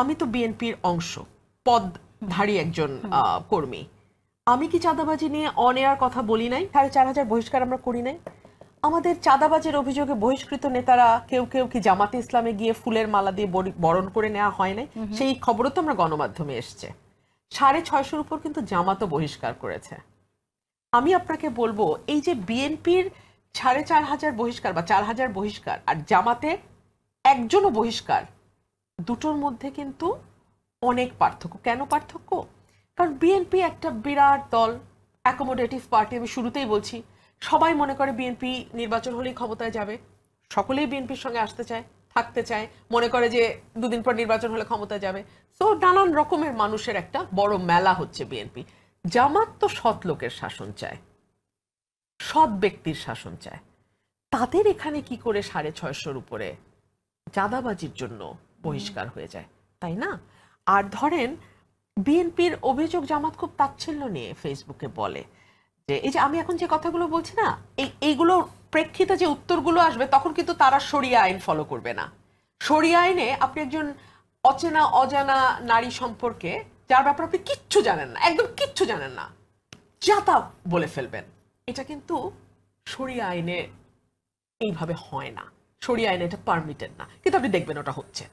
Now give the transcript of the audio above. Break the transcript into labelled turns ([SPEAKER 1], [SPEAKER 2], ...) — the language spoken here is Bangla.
[SPEAKER 1] আমি তো বিএনপির অংশ, পদধারী একজন কর্মী। আমি কি চাঁদাবাজি নিয়ে অন এয়ার কথা বলি নাই? 4,500 বহিষ্কার আমরা করি নাই? আমাদের চাঁদাবাজের অভিযোগে বহিষ্কৃত নেতারা কেউ কেউ কি জামাতে ইসলামে গিয়ে ফুলের মালা দিয়ে বরণ করে নেওয়া হয় নাই? সেই খবরও তো আমরা গণমাধ্যমে এসছে। 650-র উপর কিন্তু জামাতও বহিষ্কার করেছে। আমি আপনাকে বলবো, এই যে বিএনপির 4,500 বহিষ্কার বা 4,000 বহিষ্কার আর জামাতে একজনও বহিষ্কার, দুটোর মধ্যে কিন্তু অনেক পার্থক্য। কেন পার্থক্য? কারণ বিএনপি একটা বিরাট দল, অ্যাকোমোডেটিভ পার্টি। আমি শুরুতেই বলছি, সবাই মনে করে বিএনপি নির্বাচন হলেই ক্ষমতায় যাবে, সকলেই বিএনপির সঙ্গে আসতে চায়, থাকতে চায়, মনে করে যে দুদিন পর নির্বাচন হলে ক্ষমতায় যাবে। সো নানান রকমের মানুষের একটা বড় মেলা হচ্ছে বিএনপি। জামাত তো সৎ লোকের শাসন চায়, সৎ ব্যক্তির শাসন চায়। তাদের এখানে কি করে 650-র উপরে চাঁদাবাজির জন্য বহিষ্কার হয়ে যায়, তাই না? আর ধরেন বিএনপির অভিযোগ জামাত খুব তাচ্ছিল্য নিয়ে ফেসবুকে বলে যে এই যে আমি এখন যে কথাগুলো বলছি না, এইগুলো প্রেক্ষিতে যে উত্তরগুলো আসবে তখন কিন্তু তারা শরিয়া আইন ফলো করবে না। শরিয়া আইনে আপনি একজন অচেনা অজানা নারী সম্পর্কে, যার ব্যাপারে আপনি কিচ্ছু জানেন না, একদম কিচ্ছু জানেন না, যা তা বলে ফেলবেন, এটা কিন্তু শরিয়া আইনে এইভাবে হয় না। শরিয়া আইনে এটা পারমিটেড না, কিন্তু আপনি দেখবেন ওটা হচ্ছে।